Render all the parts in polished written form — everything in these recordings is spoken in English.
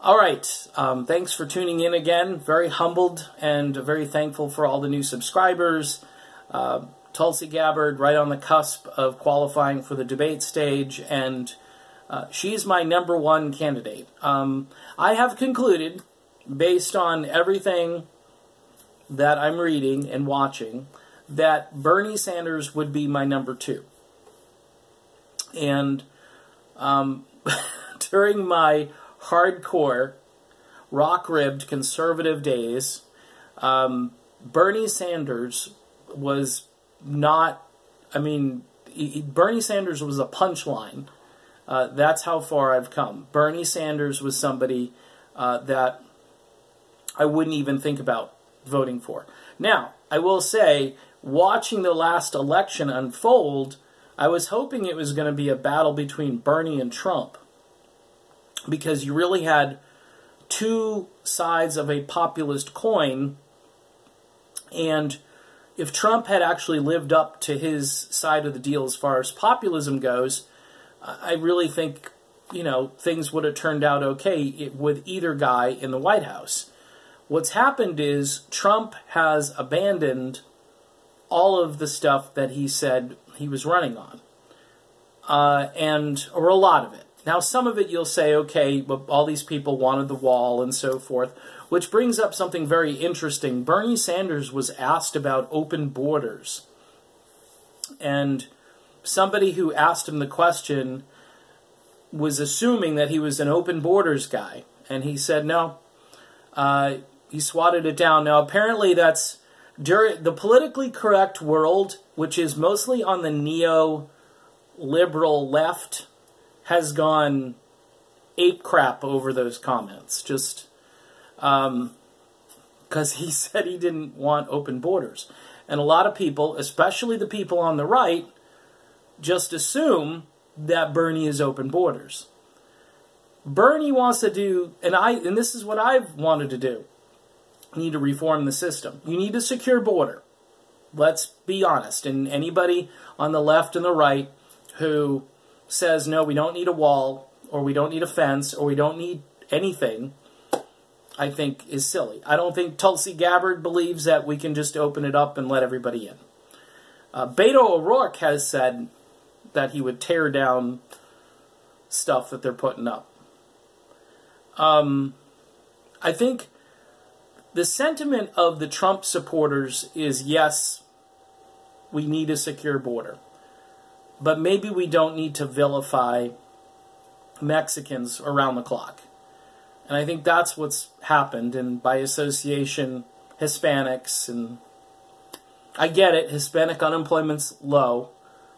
All right. Thanks for tuning in again. Very humbled and very thankful for all the new subscribers. Tulsi Gabbard, right on the cusp of qualifying for the debate stage, and she's my #1 candidate. I have concluded, based on everything that I'm reading and watching, that Bernie Sanders would be my #2. And during my hardcore, rock-ribbed conservative days, Bernie Sanders was not, Bernie Sanders was a punchline. That's how far I've come. Bernie Sanders was somebody that I wouldn't even think about voting for. Now, I will say, watching the last election unfold, I was hoping it was going to be a battle between Bernie and Trump, because you really had two sides of a populist coin, and if Trump had actually lived up to his side of the deal as far as populism goes, I really think, things would have turned out okay with either guy in the White House. What's happened is Trump has abandoned all of the stuff that he said he was running on, or a lot of it. Now, some of it you'll say, okay, but all these people wanted the wall and so forth, which brings up something very interesting. Bernie Sanders was asked about open borders, and somebody who asked him the question was assuming that he was an open borders guy, and he said no. He swatted it down. Now, apparently that's during the politically correct world, which is mostly on the neo-liberal left, has gone ape crap over those comments, just because he said he didn't want open borders. And a lot of people, especially the people on the right, just assume that Bernie is open borders. Bernie wants to do, and this is what I've wanted to do, you need to reform the system. You need a secure border. Let's be honest. And anybody on the left and the right who says, no, we don't need a wall, or we don't need a fence, or we don't need anything, I think is silly. I don't think Tulsi Gabbard believes that we can just open it up and let everybody in. Beto O'Rourke has said that he would tear down stuff that they're putting up. I think the sentiment of the Trump supporters is, yes, we need a secure border. But maybe we don't need to vilify Mexicans around the clock. And I think that's what's happened, and by association, Hispanics. And I get it, Hispanic unemployment's low.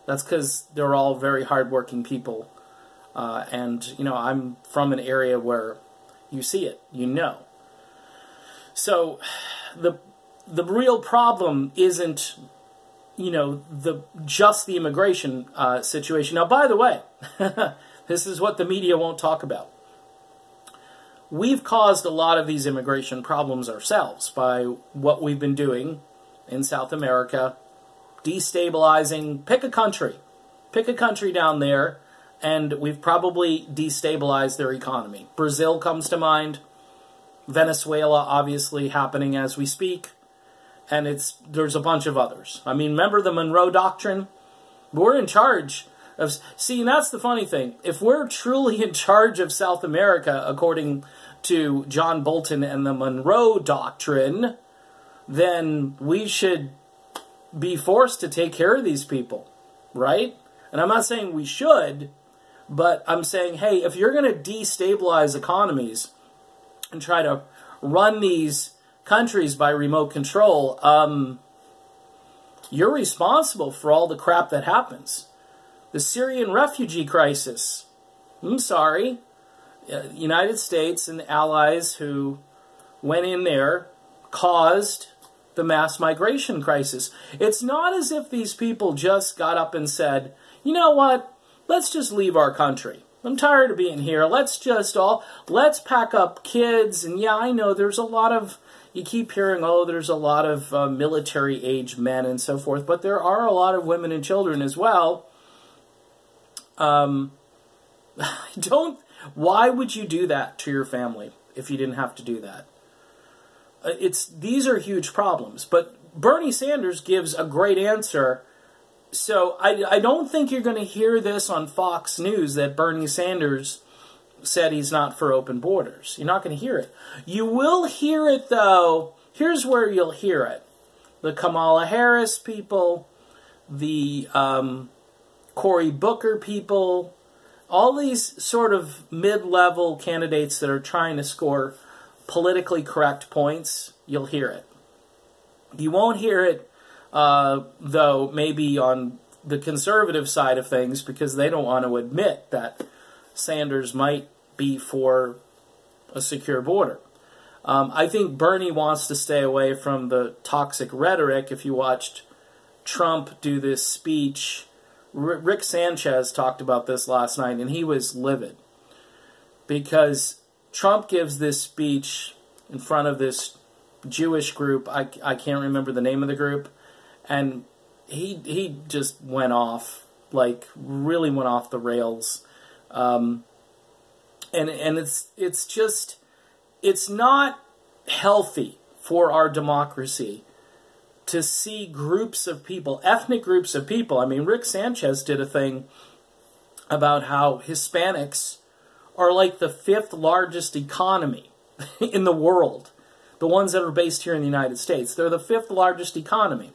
That's because they're all very hardworking people. And, I'm from an area where you see it, So the real problem isn't just the immigration situation. Now, by the way, this is what the media won't talk about. We've caused a lot of these immigration problems ourselves by what we've been doing in South America, destabilizing. Pick a country down there, and we've probably destabilized their economy. Brazil comes to mind. Venezuela, obviously, happening as we speak. And there's a bunch of others. Remember the Monroe Doctrine? We're in charge of... See, and that's the funny thing. If we're truly in charge of South America, according to John Bolton and the Monroe Doctrine, then we should be forced to take care of these people, right? And I'm not saying we should, but I'm saying, hey, if you're going to destabilize economies and try to run these countries by remote control, you're responsible for all the crap that happens. The Syrian refugee crisis. I'm sorry. United States and allies who went in there caused the mass migration crisis. It's not as if these people just got up and said, you know what, let's just leave our country. I'm tired of being here. Let's pack up kids. And yeah, I know there's a lot of, you keep hearing, oh, there's a lot of military-age men and so forth, but there are a lot of women and children as well. Why would you do that to your family if you didn't have to do that? These are huge problems. But Bernie Sanders gives a great answer. So I don't think you're going to hear this on Fox News that Bernie Sanders said he's not for open borders. You're not going to hear it. You will hear it, though. Here's where you'll hear it. The Kamala Harris people, the Cory Booker people, all these sort of mid-level candidates that are trying to score politically correct points, you'll hear it. You won't hear it, though, maybe on the conservative side of things, because they don't want to admit that Sanders might be for a secure border. I think Bernie wants to stay away from the toxic rhetoric. If you watched Trump do this speech, Rick Sanchez talked about this last night, and he was livid. Because Trump gives this speech in front of this Jewish group. I can't remember the name of the group. And he just went off, like really went off the rails. And it's just, it's not healthy for our democracy to see groups of people, ethnic groups of people. I mean, Rick Sanchez did a thing about how Hispanics are like the 5th largest economy in the world. The ones that are based here in the United States. They're the 5th largest economy.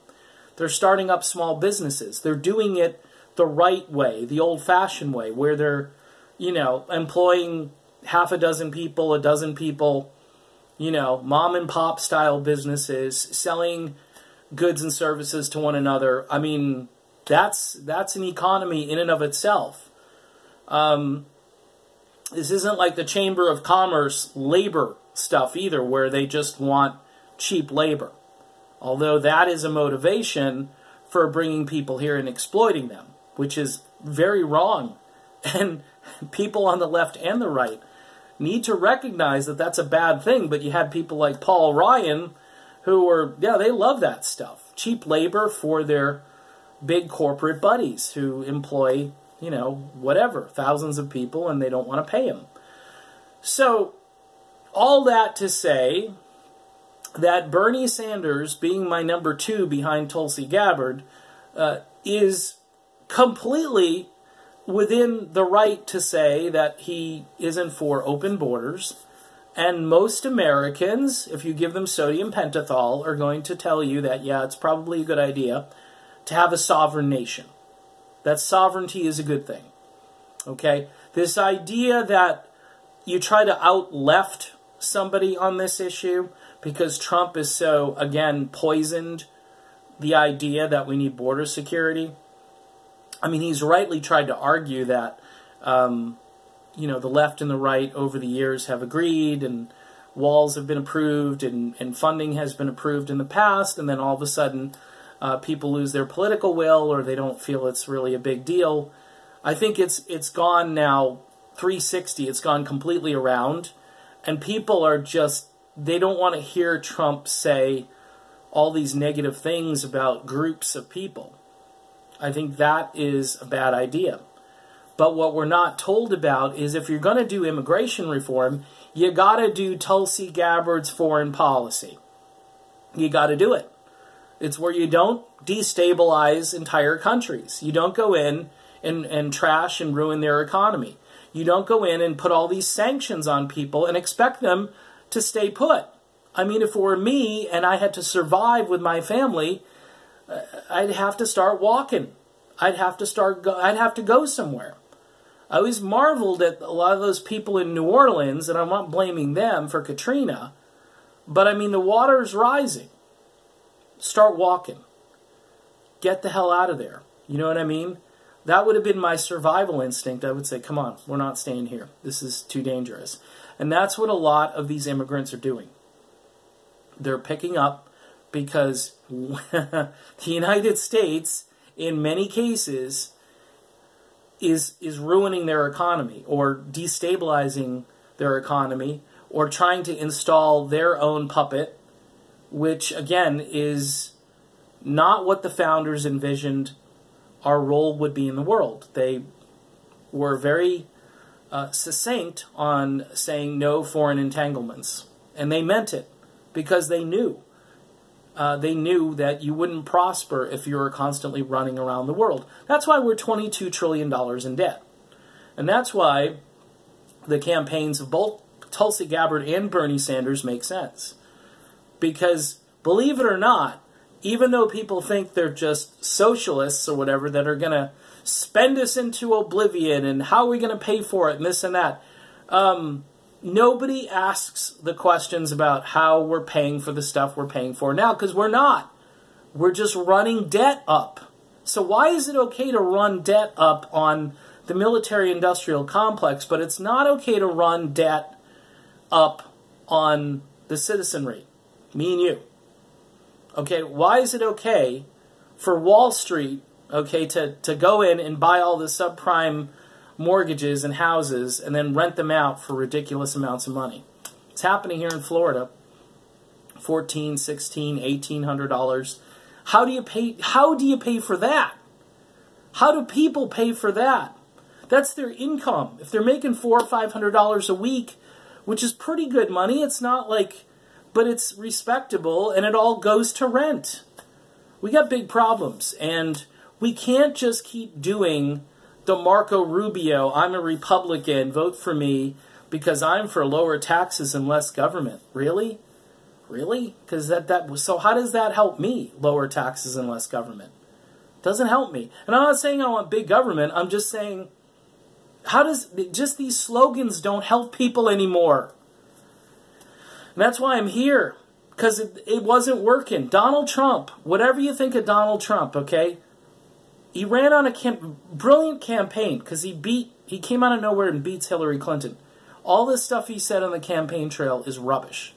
They're starting up small businesses. They're doing it the right way, the old-fashioned way, where they're, you know, employing half a dozen people, a dozen people, you know, mom-and-pop style businesses, selling goods and services to one another. I mean, that's an economy in and of itself. This isn't like the Chamber of Commerce labor stuff either, where they just want cheap labor. Although that is a motivation for bringing people here and exploiting them, which is very wrong. And people on the left and the right need to recognize that that's a bad thing. But you had people like Paul Ryan who were, yeah, they love that stuff. Cheap labor for their big corporate buddies who employ, you know, whatever, thousands of people, and they don't want to pay them. So, all that to say that Bernie Sanders, being my number 2 behind Tulsi Gabbard, is completely within the right to say that he isn't for open borders. And most Americans, if you give them sodium pentothal, are going to tell you that, yeah, it's probably a good idea to have a sovereign nation. That sovereignty is a good thing. Okay? This idea that you try to out-left somebody on this issue because Trump is so, again, poisoned the idea that we need border security. I mean, he's rightly tried to argue that, you know, the left and the right over the years have agreed, and walls have been approved, and funding has been approved in the past, and then all of a sudden people lose their political will, or they don't feel it's really a big deal. I think it's gone now 360. It's gone completely around, and people are just, they don't want to hear Trump say all these negative things about groups of people. I think that is a bad idea. But what we're not told about is if you're going to do immigration reform, you got to do Tulsi Gabbard's foreign policy. You got to do it. It's where you don't destabilize entire countries. You don't go in and trash and ruin their economy. You don't go in and put all these sanctions on people and expect them to stay put. I mean, if it were me and I had to survive with my family, I'd have to start walking. I'd have to go somewhere. I always marveled at a lot of those people in New Orleans, and I'm not blaming them for Katrina, but I mean, the water's rising. Start walking. Get the hell out of there. You know what I mean? That would have been my survival instinct. I would say, come on, we're not staying here. This is too dangerous. And that's what a lot of these immigrants are doing. They're picking up because the United States, in many cases, is ruining their economy or destabilizing their economy or trying to install their own puppet, which, again, is not what the founders envisioned our role would be in the world. They were very succinct on saying no foreign entanglements. And they meant it because they knew. They knew that you wouldn't prosper if you were constantly running around the world. That's why we're $22 trillion in debt. And that's why the campaigns of both Tulsi Gabbard and Bernie Sanders make sense. Because, believe it or not, even though people think they're just socialists or whatever that are going to spend us into oblivion and how are we going to pay for it and this and that, nobody asks the questions about how we're paying for the stuff we're paying for now, because we're not. We're just running debt up. So why is it okay to run debt up on the military-industrial complex, but it's not okay to run debt up on the citizenry, me and you? Okay, why is it okay for Wall Street, okay, to go in and buy all the subprime mortgages and houses and then rent them out for ridiculous amounts of money? It's happening here in Florida. $1,400, $1,600, $1,800. How do you pay for that? How do people pay for that? That's their income. If they're making $400 or $500 a week, which is pretty good money, it's not like, but it's respectable, and it all goes to rent. We got big problems, and we can't just keep doing the Marco Rubio, I'm a Republican, vote for me because I'm for lower taxes and less government. Really? Really? Because so how does that help me, lower taxes and less government? Doesn't help me. And I'm not saying I want big government, I'm just saying, just these slogans don't help people anymore. And that's why I'm here, because it wasn't working. Donald Trump, whatever you think of Donald Trump, okay? He ran on a brilliant campaign because he came out of nowhere and beats Hillary Clinton. All this stuff he said on the campaign trail is rubbish.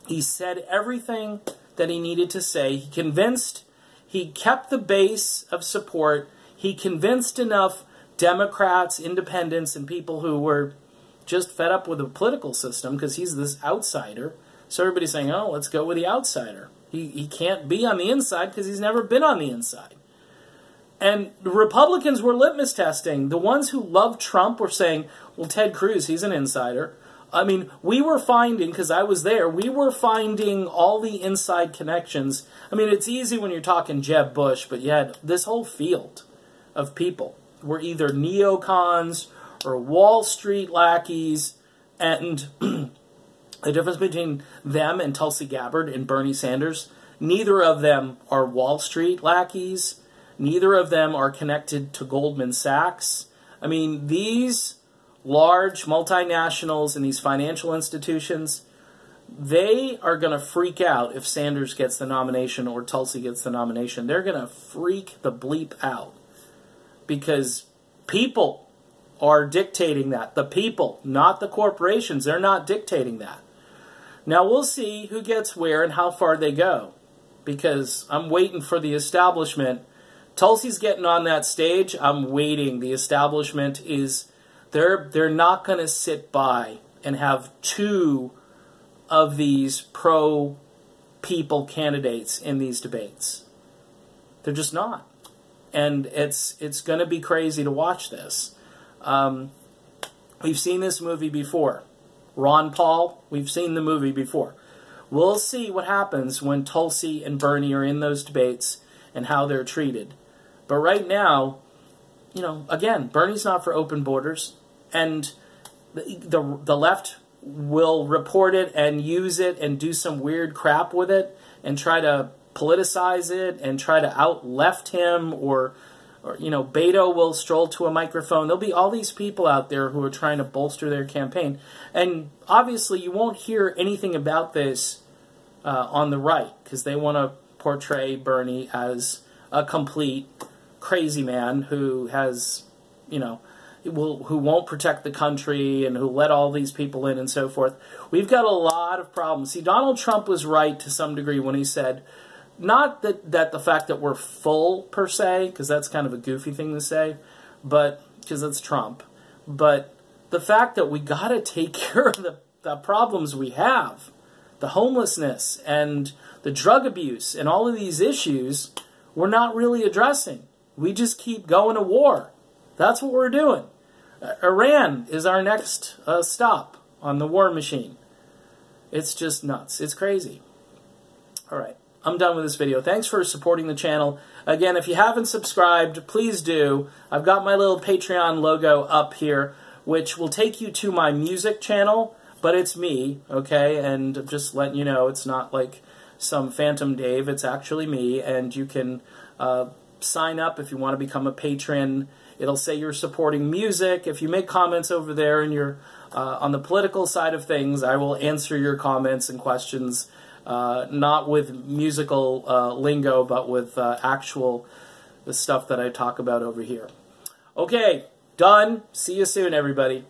He said everything that he needed to say. He kept the base of support. He convinced enough Democrats, independents, and people who were just fed up with the political system because he's this outsider. So everybody's saying, oh, let's go with the outsider. He can't be on the inside because he's never been on the inside. And the Republicans were litmus testing. The ones who loved Trump were saying, well, Ted Cruz, he's an insider. I mean, we were finding, because I was there, we were finding all the inside connections. I mean, it's easy when you're talking Jeb Bush, but you had this whole field of people were either neocons or Wall Street lackeys, and the difference between them and Tulsi Gabbard and Bernie Sanders, neither of them are Wall Street lackeys. Neither of them are connected to Goldman Sachs. I mean, these large multinationals and these financial institutions, they are going to freak out if Sanders gets the nomination or Tulsi gets the nomination. They're going to freak the bleep out because people are dictating that. The people, not the corporations. They're not dictating that. Now, we'll see who gets where and how far they go because I'm waiting for the establishment. Tulsi's getting on that stage. I'm waiting. The establishment is, they're not going to sit by and have two of these pro-people candidates in these debates. They're just not. And it's going to be crazy to watch this. We've seen this movie before. Ron Paul, we've seen the movie before. We'll see what happens when Tulsi and Bernie are in those debates and how they're treated. But right now, you know, again, Bernie's not for open borders, and the left will report it and use it and do some weird crap with it and try to politicize it and try to out-left him or you know, Beto will stroll to a microphone. There'll be all these people out there who are trying to bolster their campaign. And obviously you won't hear anything about this on the right because they want to portray Bernie as a complete crazy man who has, you know, who won't protect the country and who let all these people in and so forth. We've got a lot of problems. See, Donald Trump was right to some degree when he said, not that the fact that we're full per se, because that's kind of a goofy thing to say, but because it's Trump, but the fact that we got to take care of the problems we have, the homelessness and the drug abuse and all of these issues, we're not really addressing. We just keep going to war. That's what we're doing. Iran is our next stop on the war machine. It's just nuts. It's crazy. All right. I'm done with this video. Thanks for supporting the channel. Again, if you haven't subscribed, please do. I've got my little Patreon logo up here, which will take you to my music channel, but it's me, okay? And just letting you know, it's not like some Phantom Dave. It's actually me, and you can sign up if you want to become a patron. It'll say you're supporting music. If you make comments over there and you're on the political side of things, I will answer your comments and questions. Not with musical lingo, but with the stuff that I talk about over here. Okay, done. See you soon, everybody.